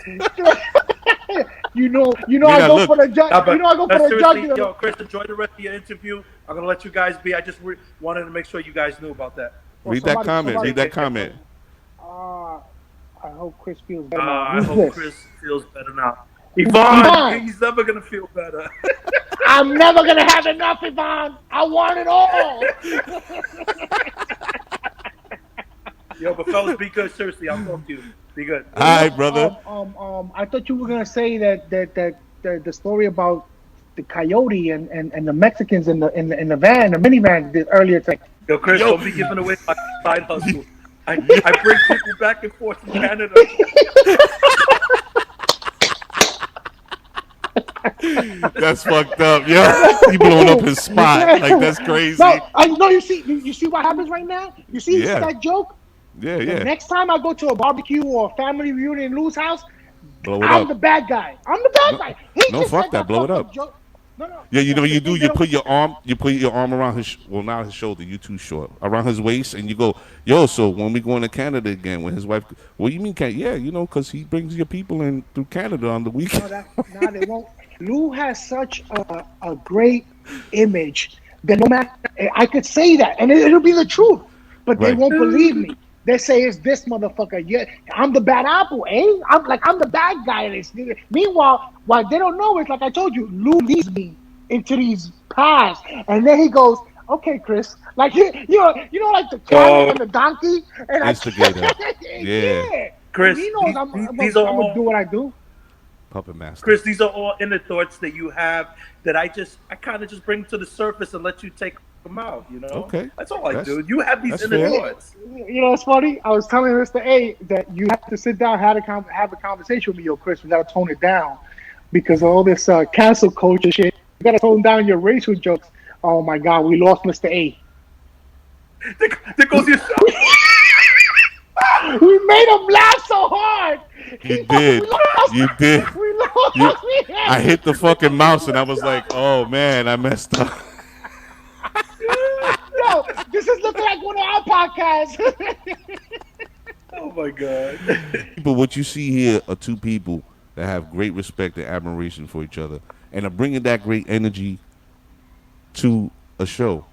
you know, I Mira, go look. for the judge. Nah, You know, I go for the seriously, judge. yo, Chris, enjoy the rest of your interview. I'm gonna let you guys be. I just wanted to make sure you guys knew about that. Well, Read that comment. somebody. Read that comment. I hope Chris feels better now. I Who's hope this? Chris feels better now. Yvonne, Yvonne. he's never gonna feel better. I'm never gonna have enough, Yvonne. I want it all. Yo, but fellas, be good. Seriously, I'll talk to you. Be good. All right, brother. I thought you were gonna say that the story about the coyote and the Mexicans in the van, the minivan, earlier today. Yo, Chris, Yo. don't be giving away my side hustle. I bring people back and forth from Canada. That's fucked up. Yeah, he blowing up his spot. Like that's crazy. No, you see what happens right now. You see Yeah. that joke. Yeah, The yeah. next time I go to a barbecue or a family reunion in Lou's house, Blow it I'm up. the bad guy. I'm the bad guy. He No, just fuck said that. Blow it fucked up. joke. No. Yeah, you know what you do? They You don't- put your arm around his, now his shoulder. You too short. Around his waist, and you go, yo. So when we going to Canada again, when his wife, what do you mean? Yeah, because he brings your people in through Canada on the weekend. No, they won't. Lou has such a great image that no matter, I could say that, and it'll be the truth, but they Right. won't believe me. They say it's this motherfucker. Yeah, I'm the bad apple, eh? I'm the bad guy. Meanwhile, what they don't know is, like I told you, Lou leads me into these paths, and then he goes, "Okay, Chris, like you know, like the camel and the donkey, and Instigator. Yeah. yeah. Chris, He knows these are I'm all gonna do what I do. Puppet master. Chris, these are all inner thoughts that you have that I kind of just bring to the surface and let you take them out. Okay. That's all I That's- do. You have these that's inner fair. thoughts. You know, it's funny. I was telling Mr. A that you have to sit down, have a conversation with me, yo, Chris. We gotta tone it down because of all this cancel culture shit. You gotta tone down your racial jokes. Oh my God, we lost Mr. A. There goes your show. We made him laugh so hard. You did. You did. We lost. I hit the fucking mouse, and I was like, oh man, I messed up. No, this is looking like one of our podcasts. Oh my God. But what you see here are two people that have great respect and admiration for each other, and are bringing that great energy to a show.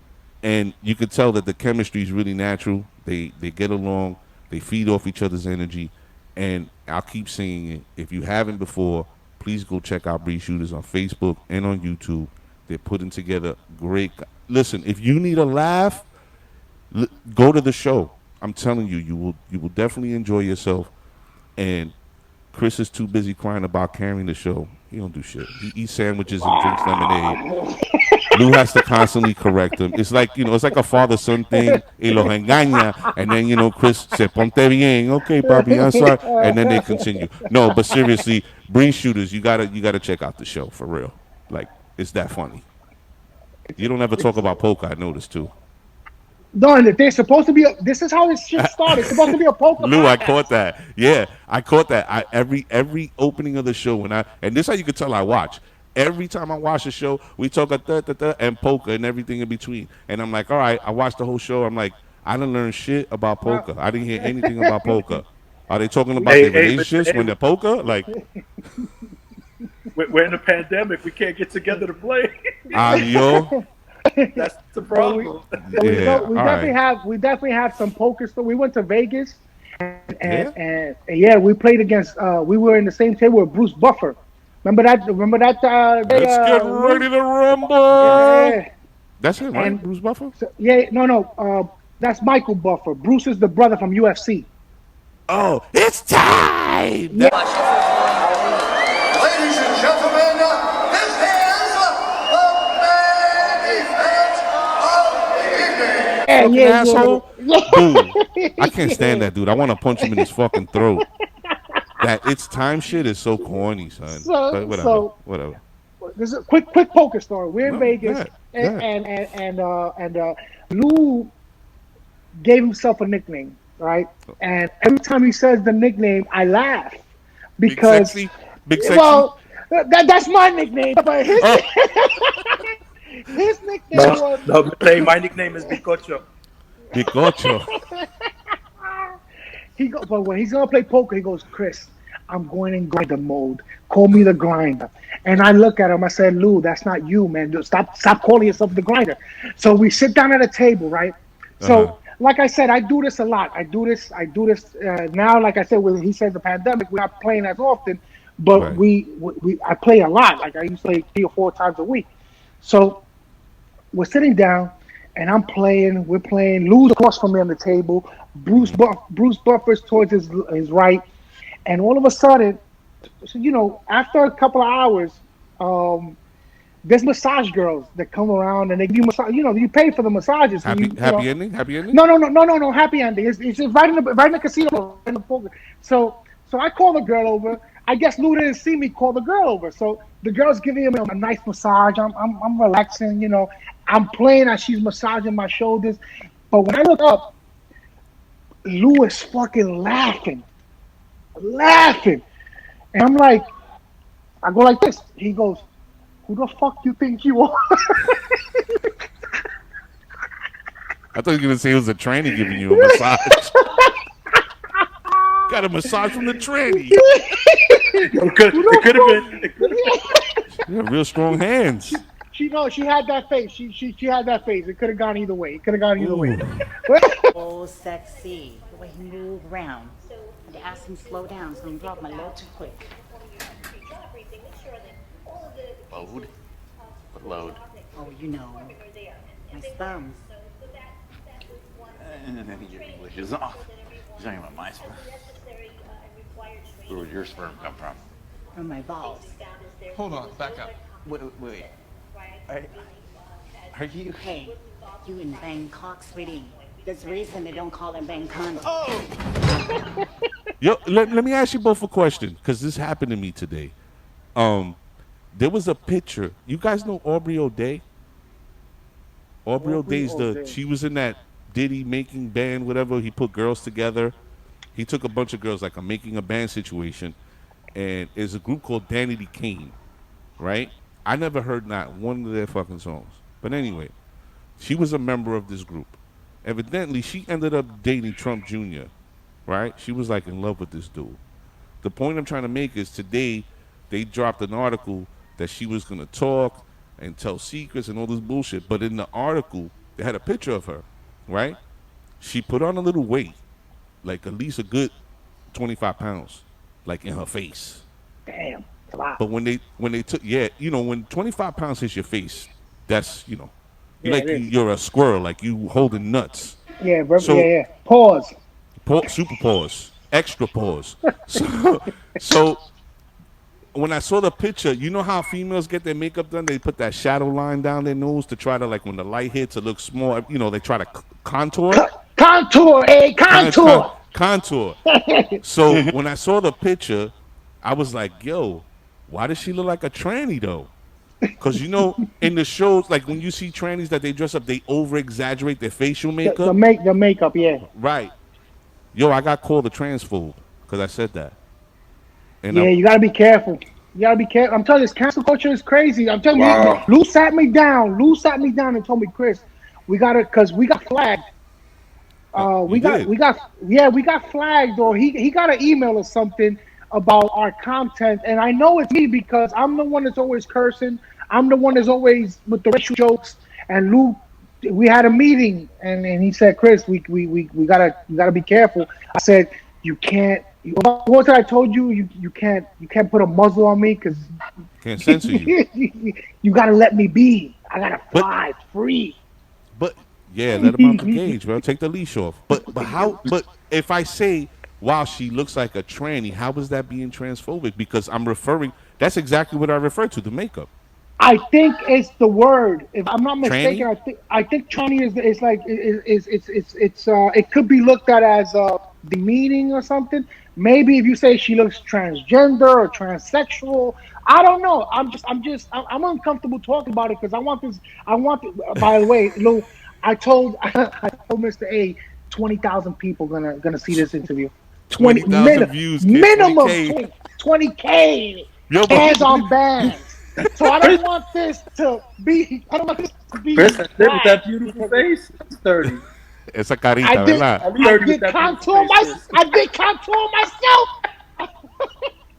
And you can tell that the chemistry is really natural. They get along. They feed off each other's energy. And I'll keep saying it. If you haven't before, please go check out Bree Shooters on Facebook and on YouTube. They're putting together great. Listen, if you need a laugh, go to the show. I'm telling you, you will definitely enjoy yourself. And Chris is too busy crying about carrying the show. He don't do shit. He eats sandwiches and drinks lemonade. Lou has to constantly correct him. It's like, it's like a father-son thing. Y los engaña. And then, Chris se ponte bien. Okay, papi, I'm sorry. And then they continue. No, but seriously, Bree Shooters, you gotta check out the show for real. Like, it's that funny. You don't ever talk about poker, I noticed too. No, and they're supposed to be. This is how this shit started. It's supposed to be a poker. Lou, I podcast. caught that. Yeah, I caught that. Every opening of the show, and this is how you can tell I watch. Every time I watch a show, we talk and poker and everything in between. And I'm like, all right, I watched the whole show. I'm like, I didn't learn shit about poker. I didn't hear anything about poker. Are they talking about their relationships when they're poker? Like, We're in a pandemic. We can't get together to play. yo. That's the problem. We Yeah, definitely have some poker. So we went to Vegas, and we played against. We were in the same table with Bruce Buffer. Remember that? Let's get ready to rumble. Yeah. That's him, right? And- Bruce Buffer? That's Michael Buffer. Bruce is the brother from UFC. Oh, it's time. Ladies and gentlemen, this is the main event of the evening. Fucking asshole. Dude, I can't stand that dude. I want to punch him in his fucking throat. That it's time shit is so corny, son. But whatever. This is a quick poker story. We're in No, Vegas, yeah. and Lou gave himself a nickname, right? And every time he says the nickname, I laugh because Big Sexy? Big sexy. Well, that's my nickname, but Oh, his nickname No, was no, Mr. A, my nickname is Bicocho. Big Ocho. but when he's gonna play poker, he goes, Chris, I'm going in grinder mode. Call me the grinder. And I look at him, I said, Lou, that's not you, man. Stop calling yourself the grinder. So we sit down at a table, right? Uh-huh. So like I said, I do this a lot. I do this now. Like I said, when he said the pandemic, we're not playing as often, but Right. I play a lot. Like I used to play 3 or 4 times a week. So we're sitting down, and I'm playing. We're playing. Lou's across from me on the table. Bruce Buffer's towards his right, and all of a sudden, so, after a couple of hours, um, there's massage girls that come around and they give you massage. You pay for the massages. So Happy ending? Happy ending? no. Happy ending. It's right in the casino. In the poker. So I call the girl over. I guess Lou didn't see me call the girl over. So the girl's giving him a nice massage. I'm relaxing. I'm playing as she's massaging my shoulders. But when I look up, Lou is fucking laughing, and I'm like, I go like this. He goes, "Who the fuck you think you are?" I thought you were gonna say it was a tranny giving you a massage. Got a massage from the tranny. It could have been. It could have been. You have real strong hands. She had that face. She had that face. It could have gone either way. It could have gone either way. Ooh. Oh, sexy. The way he moved around. I had to ask him to slow down so he didn't drop my load too quick. Load? What load? Oh, my thumbs. Your English is off. You're talking about my sperm. Where would your sperm come from? From my balls. Hold on, back up. Wait. Are you? Hey, you in Bangkok, sweetie. There's a reason they don't call it Bangkok. Yo, let me ask you both a question, because this happened to me today. There was a picture. You guys know Aubrey O'Day? Aubrey O'Day's she was in that Diddy making band, whatever. He put girls together. He took a bunch of girls, like a making a band situation. And there's a group called Danity Kane, right? I never heard not one of their fucking songs. But anyway, she was a member of this group. Evidently, she ended up dating Trump Jr., right? She was like in love with this dude. The point I'm trying to make is today they dropped an article that she was going to talk and tell secrets and all this bullshit. But in the article, they had a picture of her, right? She put on a little weight, like at least a good 25 pounds, like in her face. Damn, it's a lot. But when they took, when 25 pounds hits your face, that's, Yeah, like it is. you're a squirrel, like you holding nuts. Yeah, So- yeah. Pause. Super pause, extra pause. So when I saw the picture, you know how females get their makeup done? They put that shadow line down their nose to try to, like, when the light hits, it looks small. They try to contour. Contour, contour. Contour. So when I saw the picture, I was like, yo, why does she look like a tranny, though? Because, in the shows, like when you see trannies that they dress up, they over-exaggerate their facial makeup. The makeup, yeah. Right. Yo, I got called a transphobe because I said that. And Yeah, you gotta be careful. You gotta be careful. I'm telling you, this cancel culture is crazy. I'm telling Wow. you, Lou sat me down. And told me, Chris, we got flagged. We got flagged, or he got an email or something about our content, and I know it's me because I'm the one that's always cursing. I'm the one that's always with the racial jokes. And Lou, we had a meeting, and he said, Chris, we gotta be careful. I said, you can't. What I told you, you can't put a muzzle on me because can't censor you. you gotta let me be. I gotta fly free. But yeah, let him out the cage, bro. Take the leash off. But how? But if I say, wow, she looks like a tranny, how is that being transphobic? Because I'm referring. That's exactly what I refer to, the makeup. I think it's the word. If I'm not mistaken, Tranny? I think tranny is like it could be looked at as demeaning or something. Maybe if you say she looks transgender or transsexual, I don't know. I'm uncomfortable talking about it because I want this. By the way, Lou, I told Mr. A, 20,000 people gonna see this interview. 20,000 views, kid, minimum 20K. 20K. Yo, but Bands on bands. So I don't want this to be. I don't want this to Chris, be that's it with whack that beautiful because face. It's 30. esa I carita, did. ¿verdad? At least I 30 with did that beautiful contour face, my. Chris. I did contour myself.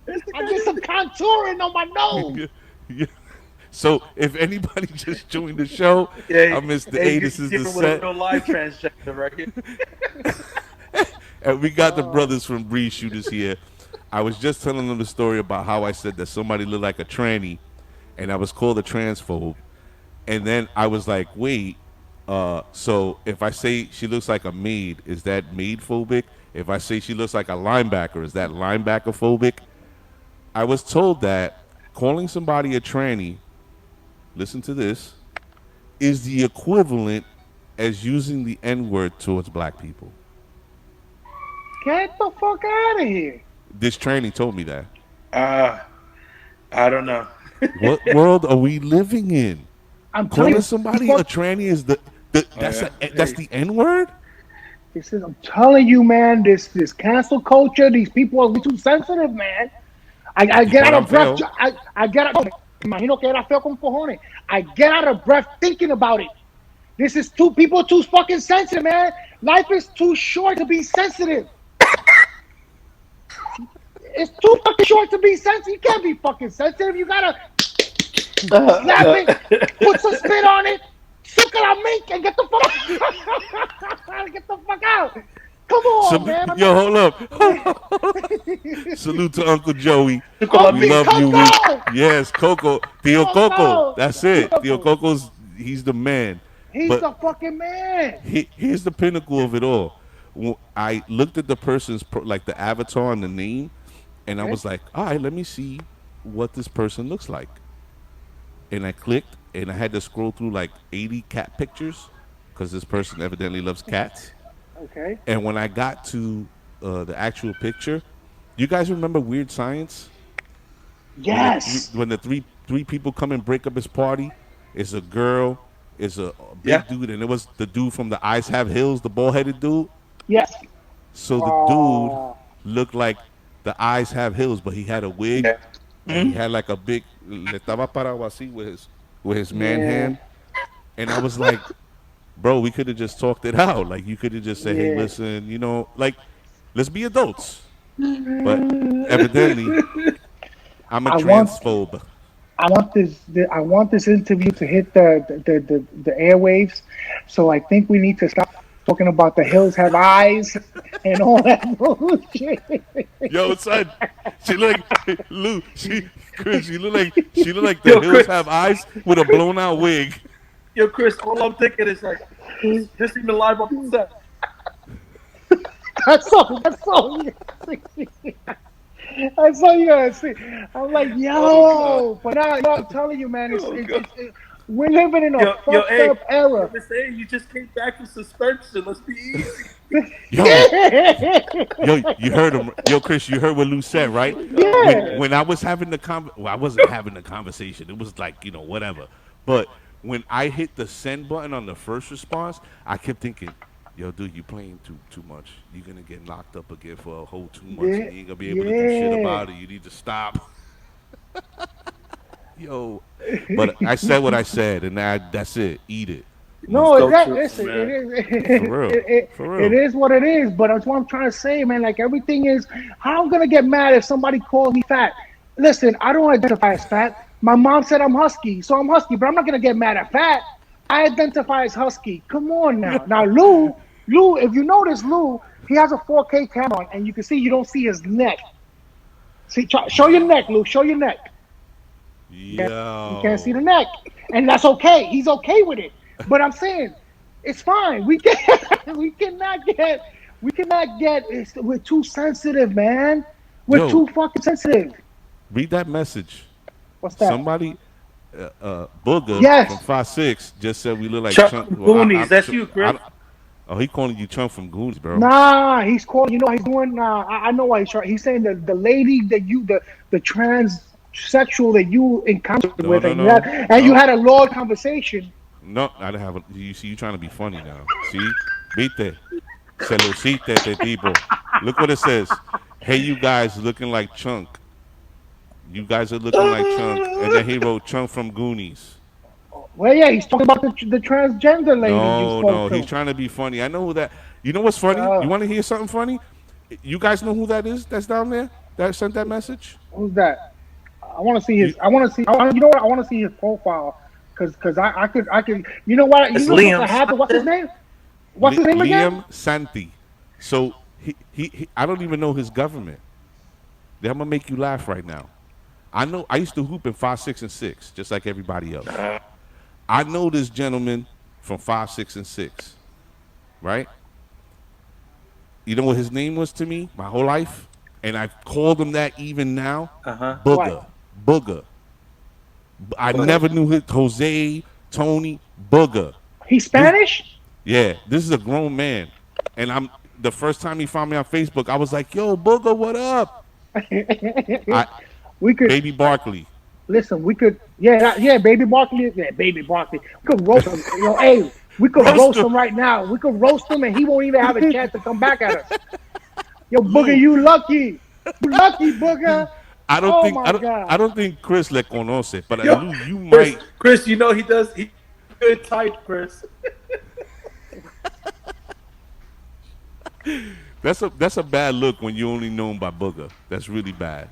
It's I did some contouring on my nose. Yeah. So if anybody just joined the show, yeah, I'm Mr. hey, A. you're This is the dealing with a set. real life transgender right here. And we got the brothers from Breeze Shooters here. I was just telling them the story about how I said that somebody looked like a tranny, and I was called a transphobe. And then I was like, wait, so if I say she looks like a maid, is that maid phobic? If I say she looks like a linebacker, is that linebacker phobic? I was told that calling somebody a tranny, listen to this, is the equivalent as using the N word towards black people. Get the fuck out of here. This tranny told me that. Uh, I don't know. What world are we living in? I'm telling Calling you, somebody people, a tranny is the that's yeah. that's the N word? this is. I'm telling you, man. This cancel culture. These people are too sensitive, man. I get But out I'm of breath. feo. I get out. Imagino que era feo con cojones. I get out of breath thinking about it. This is too people are too fucking sensitive, man. Life is too short to be sensitive. It's too fucking short to be sensitive. You can't be fucking sensitive. You gotta slap it, put some spit on it, suck it on mink, and get the fuck get the fuck out. Come on, man. I'm Yo, not. hold up. Salute to Uncle Joey. We Uncle love you. Coco. Yes, Coco. Theo Coco. Coco. That's it. Theo Coco's he's the man. He's But the fucking man. here's the pinnacle of it all. I looked at the person's like the avatar and the name, and I Okay. was like, all right, let me see what this person looks like. And I clicked, and I had to scroll through like 80 cat pictures because this person evidently loves cats. Okay. And when I got to the actual picture, you guys remember Weird Science? Yes. When the three people come and break up his party, it's a girl, it's a Yeah. big dude, and it was the dude from the Eyes Have Hills, the bald headed dude. Yes. So the dude Oh. looked like the Eyes Have Hills, but he had a wig Yeah. and he had like a big le estaba parado así with his man Yeah. hand, and I was like, bro, we could have just talked it out. Like you could have just said, hey, Yeah. listen, like let's be adults. But evidently, I'm a I want. transphobe. I want this interview to hit the airwaves. So I think we need to stop talking about the hills have eyes and all that bullshit. Yo, son, she look like Lou. Chris, she look like the Yo, hills Chris. have eyes with a blown out wig. Yo, Chris, all I'm thinking is like, this even live up the set. That's all. That's all. That's all you gotta see. I'm like, yo, but now, I'm telling you, man, we're living in a fucked hey, up era. Miss A, you just came back from suspension. Let's be easy. Yo, you heard him. Yo, Chris, you heard what Lou said, right? Yeah. When I was having well, I wasn't having the conversation. It was like, whatever. But when I hit the send button on the first response, I kept thinking, yo, dude, you playing too much. You're gonna get locked up again for a whole 2 months. Yeah, And you ain't gonna be able to do shit yeah. about it. You need to stop. Yo, but I said what I said, and that's it. Eat it. No, So true, listen, man. For real. For real. it is what it is. But that's what I'm trying to say, man. Like everything is, how I'm gonna get mad if somebody calls me fat? Listen, I don't identify as fat. My mom said I'm husky, so I'm husky. But I'm not gonna get mad at fat. I identify as husky. Come on now. Now Lou, if you notice, Lou, he has a 4K camera on, and you can see you don't see his neck. See, show your neck, Lou. Show your neck. Yo. You can't see the neck, and that's okay. He's okay with it. But I'm saying, it's fine. We cannot get. We're too sensitive, man. We're Yo. too fucking sensitive. Read that message. What's that? Somebody, Booger Yes. from 5'6" just said we look like Chuck Chunk. from Goonies. That's you, Chris. Oh, he calling you Chunk from Goonies, bro. Nah, he's calling. You know what he's doing? I know why he's trying. He's saying that the lady that the transsexual that you encountered No, with, no, and, no. you had a long conversation. No, I didn't have a. You see, you trying to be funny now. See, viste, se lo hiciste este tipo. Look what it says. Hey, you guys looking like Chunk. You guys are looking like Chunk. And then he wrote Chunk from Goonies. Well, yeah, he's talking about the transgender lady you No, spoke no, he's to. trying to be funny. I know who that. You know what's funny? You want to hear something funny? You guys know who that is? That's down there that sent that message. Who's that? I want to see You, his. I want to see. You know what? I want to see his profile because I could. You know what? It's You know what's Liam. gonna happen? What's his name? What's his name again? Liam Santi. So he I don't even know his government. I'm gonna make you laugh right now. I know I used to hoop in 5, 6, and 6, just like everybody else. I know this gentleman from 5, 6, and 6, right? You know what his name was to me my whole life? And I called him that even now. Booger. Booger. I never knew his Jose, Tony, Booger. He's Spanish? Yeah, this is a grown man. And the first time he found me on Facebook, I was like, yo, Booger, what up? We could Baby Barkley. listen. We could Baby Barkley. Yeah, Baby Barkley. We could roast him. Hey, we could roast him right now. We could roast him, and he won't even have a chance to come back at us. Yo, Booger, you lucky. You lucky, Booger. I don't think Chris le conoce, but you might. Chris, you know he does. He good type, Chris. That's a bad look when you only known by Booger. That's really bad.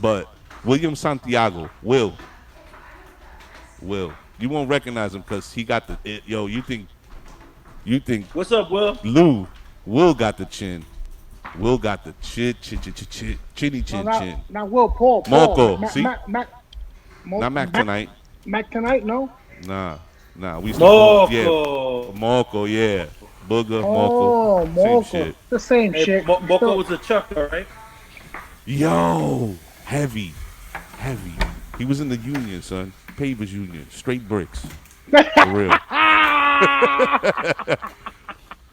But William Santiago, Will, you won't recognize him because he got the yo. You think? What's up, Will? Will got the chin. Will got the chinny chin. Now, Will, Paul. Moco, see? Not Mac tonight. Mac tonight, no? Nah. We used Moco. Moco, yeah. Booger, Oh, Moco. Moco. Same shit. The same shit. Moco was a chucker, right? Yo, heavy. He was in the union, son. Pavers Union. Straight bricks. For real.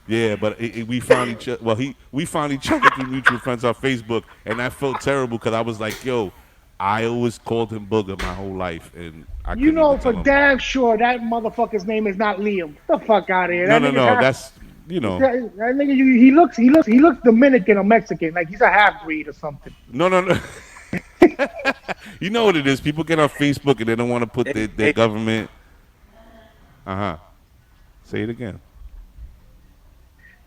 Yeah, but we found each other. Well, we found each other through mutual friends on Facebook, and I felt terrible because I was like, "Yo, I always called him Booger my whole life," and I You know for him. damn sure that motherfucker's name is not Liam. Get the fuck out of here. No. That's that nigga. He looks Dominican or Mexican, like he's a half breed or something. No. You know what it is? People get on Facebook and they don't want to put their government. Say it again.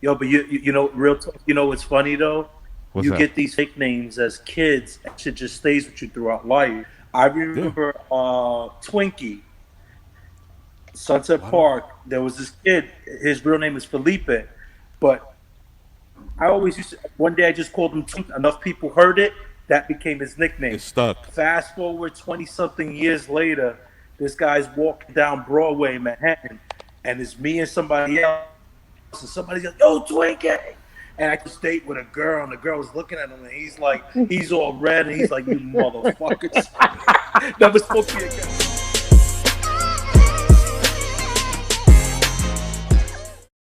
Yo, but you know, real talk, you know what's funny though? What's you that? get these nicknames as kids, and shit just stays with you throughout life. I remember Twinkie, Sunset Park. There was this kid. His real name is Felipe, but I always used to. One day I just called him Twink. Enough people heard it. That became his nickname. It stuck. Fast forward 20-something years later, this guy's walking down Broadway in Manhattan, and it's me and somebody else. And somebody's like, yo, Twinkie. And I just stayed with a girl, and the girl was looking at him, and he's all red, and he's like, you motherfuckers. Never spoke to you again.